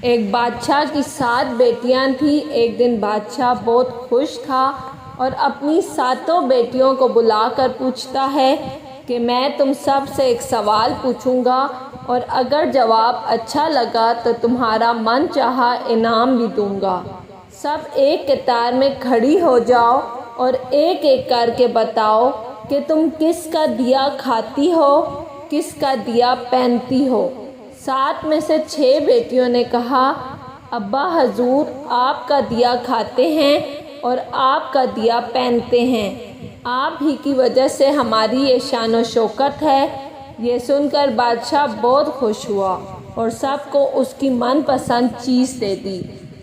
ایک بادشاہ کی 7 بیٹیاں تھیں۔ ایک دن بادشاہ بہت خوش تھا اور اپنی 7 بیٹیوں کو بلا کر پوچھتا ہے کہ میں تم سب سے ایک سوال پوچھوں گا اور اگر جواب اچھا لگا تو تمہارا من چاہا انعام بھی دوں گا۔ سب ایک قطار میں کھڑی ہو جاؤ اور ایک ایک کر کے بتاؤ کہ تم کس کا دیا کھاتی ہو، کس کا دیا پہنتی ہو۔ 7 میں سے 6 بیٹیوں نے کہا، ابا حضور آپ کا دیا کھاتے ہیں اور آپ کا دیا پہنتے ہیں، آپ ہی کی وجہ سے ہماری یہ شان و شوکت ہے۔ یہ سن کر بادشاہ بہت خوش ہوا اور سب کو اس کی من پسند چیز دے دی۔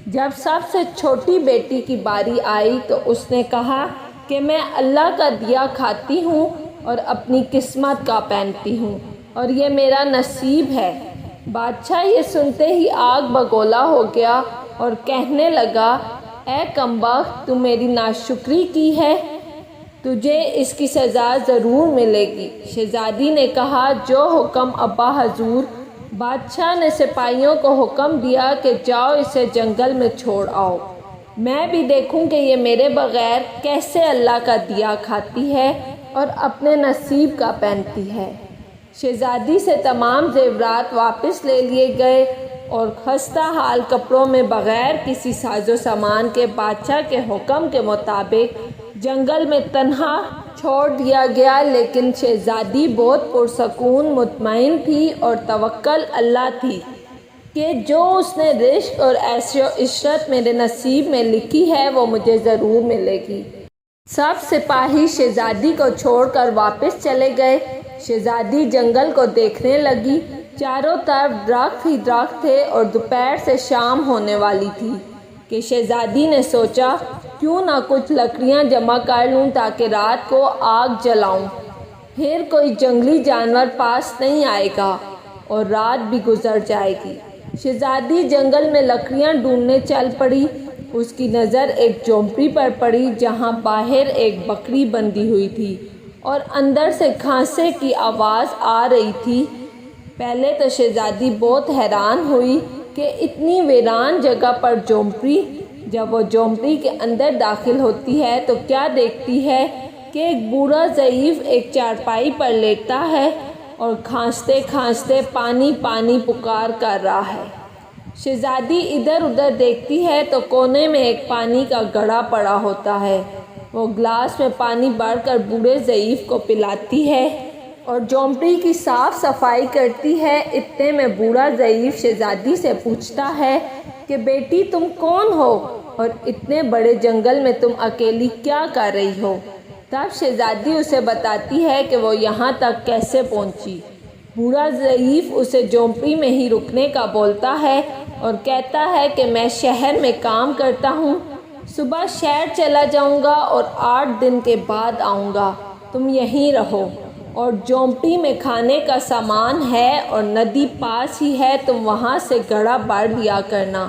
جب سب سے چھوٹی بیٹی کی باری آئی تو اس نے کہا کہ میں اللہ کا دیا کھاتی ہوں اور اپنی قسمت کا پہنتی ہوں اور یہ میرا نصیب ہے۔ بادشاہ یہ سنتے ہی آگ بگولا ہو گیا اور کہنے لگا، اے کمبخت، تو میری ناشکری کی ہے، تجھے اس کی سزا ضرور ملے گی۔ شہزادی نے کہا، جو حکم ابا حضور۔ بادشاہ نے سپاہیوں کو حکم دیا کہ جاؤ اسے جنگل میں چھوڑ آؤ، میں بھی دیکھوں کہ یہ میرے بغیر کیسے اللہ کا دیا کھاتی ہے اور اپنے نصیب کا پہنتی ہے۔ شہزادی سے تمام زیورات واپس لے لیے گئے اور خستہ حال کپڑوں میں بغیر کسی ساز و سامان کے بادشاہ کے حکم کے مطابق جنگل میں تنہا چھوڑ دیا گیا۔ لیکن شہزادی بہت پرسکون مطمئن تھی اور توکل اللہ تھی کہ جو اس نے رزق اور عیش و عشرت میرے نصیب میں لکھی ہے وہ مجھے ضرور ملے گی۔ سب سپاہی شہزادی کو چھوڑ کر واپس چلے گئے۔ شہزادی جنگل کو دیکھنے لگی، چاروں طرف درخت ہی درخت تھے اور دوپہر سے شام ہونے والی تھی کہ شہزادی نے سوچا کیوں نہ کچھ لکڑیاں جمع کر لوں تاکہ رات کو آگ جلاؤں، پھر کوئی جنگلی جانور پاس نہیں آئے گا اور رات بھی گزر جائے گی۔ شہزادی جنگل میں لکڑیاں ڈھونڈنے چل پڑی۔ اس کی نظر ایک جھونپڑی پر پڑی جہاں باہر ایک بکری بندھی ہوئی تھی اور اندر سے کھانسے کی آواز آ رہی تھی۔ پہلے تو شہزادی بہت حیران ہوئی کہ اتنی ویران جگہ پر جھونپڑی۔ جب وہ جھونپڑی کے اندر داخل ہوتی ہے تو کیا دیکھتی ہے کہ ایک بوڑھا ضعیف ایک چارپائی پر لیٹا ہے اور کھانستے کھانستے پانی پانی پکار کر رہا ہے۔ شہزادی ادھر ادھر دیکھتی ہے تو کونے میں ایک پانی کا گھڑا پڑا ہوتا ہے۔ وہ گلاس میں پانی بھر کر بوڑھے ضعیف کو پلاتی ہے اور جھونپڑی کی صاف صفائی کرتی ہے۔ اتنے میں بوڑھا ضعیف شہزادی سے پوچھتا ہے کہ بیٹی تم کون ہو اور اتنے بڑے جنگل میں تم اکیلی کیا کر رہی ہو؟ تب شہزادی اسے بتاتی ہے کہ وہ یہاں تک کیسے پہنچی۔ بوڑھا ضعیف اسے جھونپڑی میں ہی رکنے کا بولتا ہے اور کہتا ہے کہ میں شہر میں کام کرتا ہوں، صبح شہر چلا جاؤں گا اور 8 دن کے بعد آؤں گا، تم یہیں رہو اور جھونپڑی میں کھانے کا سامان ہے اور ندی پاس ہی ہے، تم وہاں سے گھڑا بھر لیا کرنا۔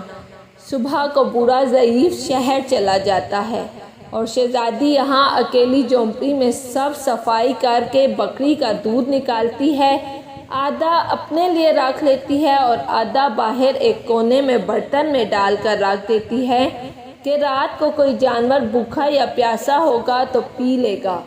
صبح کو بوڑھا ضعیف شہر چلا جاتا ہے اور شہزادی یہاں اکیلی جھونپڑی میں سب صفائی کر کے بکری کا دودھ نکالتی ہے، آدھا اپنے لیے رکھ لیتی ہے اور آدھا باہر ایک کونے میں برتن میں ڈال کر رکھ دیتی ہے کہ رات کو کوئی جانور بھوکا یا پیاسا ہوگا تو پی لے گا،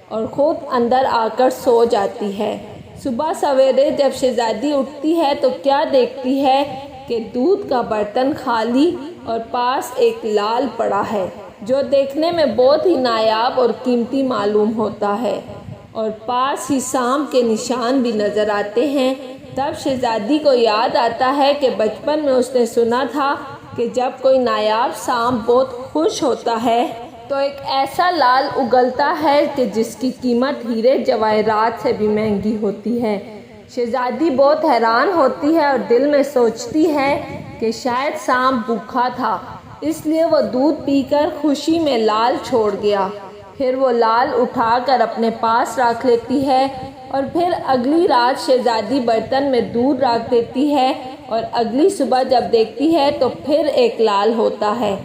اور خود اندر آ کر سو جاتی ہے۔ صبح سویرے جب شہزادی اٹھتی ہے تو کیا دیکھتی ہے کہ دودھ کا برتن خالی اور پاس ایک لال پڑا ہے جو دیکھنے میں بہت ہی نایاب اور قیمتی معلوم ہوتا ہے، اور پاس ہی سانپ کے نشان بھی نظر آتے ہیں۔ تب شہزادی کو یاد آتا ہے کہ بچپن میں اس نے سنا تھا کہ جب کوئی نایاب سانپ بہت خوش ہوتا ہے تو ایک ایسا لال اگلتا ہے کہ جس کی قیمت ہیرے جواہرات سے بھی مہنگی ہوتی ہے۔ شہزادی بہت حیران ہوتی ہے اور دل میں سوچتی ہے کہ شاید سانپ بھوکا تھا، اس لیے وہ دودھ پی کر خوشی میں لال چھوڑ گیا۔ پھر وہ لال اٹھا کر اپنے پاس رکھ لیتی ہے اور پھر اگلی رات شہزادی برتن میں دودھ رکھ دیتی ہے اور اگلی صبح جب دیکھتی ہے تو پھر ایک لال ہوتا ہے۔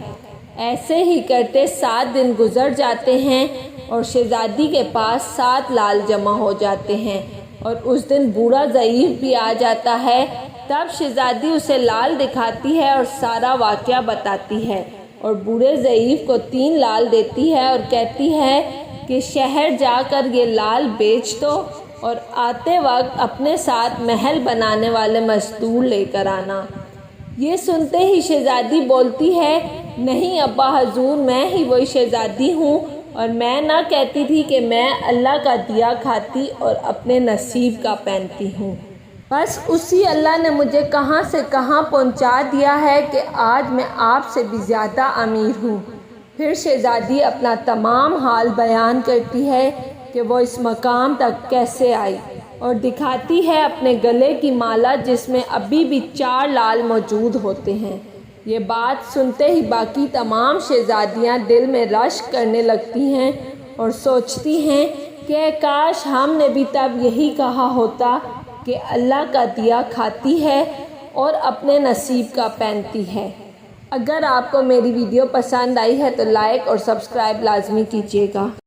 ایسے ہی کرتے 7 دن گزر جاتے ہیں اور شہزادی کے پاس 7 لال جمع ہو جاتے ہیں، اور اس دن بوڑھا ضعیف بھی آ جاتا ہے تب شہزادی اسے لال دکھاتی ہے اور سارا واقعہ بتاتی ہے اور بوڑھے ضعیف کو 3 لال دیتی ہے اور کہتی ہے کہ شہر جا کر یہ لال بیچ دو اور آتے وقت اپنے ساتھ محل بنانے والے مزدور لے کر آنا۔ یہ سنتے ہی شہزادی بولتی ہے، نہیں ابا حضور، میں ہی وہی شہزادی ہوں، اور میں نہ کہتی تھی کہ میں اللہ کا دیا کھاتی اور اپنے نصیب کا پہنتی ہوں۔ بس اسی اللہ نے مجھے کہاں سے کہاں پہنچا دیا ہے کہ آج میں آپ سے بھی زیادہ امیر ہوں۔ پھر شہزادی اپنا تمام حال بیان کرتی ہے کہ وہ اس مقام تک کیسے آئی اور دکھاتی ہے اپنے گلے کی مالا جس میں ابھی بھی 4 لال موجود ہوتے ہیں۔ یہ بات سنتے ہی باقی تمام شہزادیاں دل میں رشک کرنے لگتی ہیں اور سوچتی ہیں کہ کاش ہم نے بھی تب یہی کہا ہوتا کہ اللہ کا دیا کھاتی ہے اور اپنے نصیب کا پہنتی ہے۔ اگر آپ کو میری ویڈیو پسند آئی ہے تو لائک اور سبسکرائب لازمی کیجیے گا۔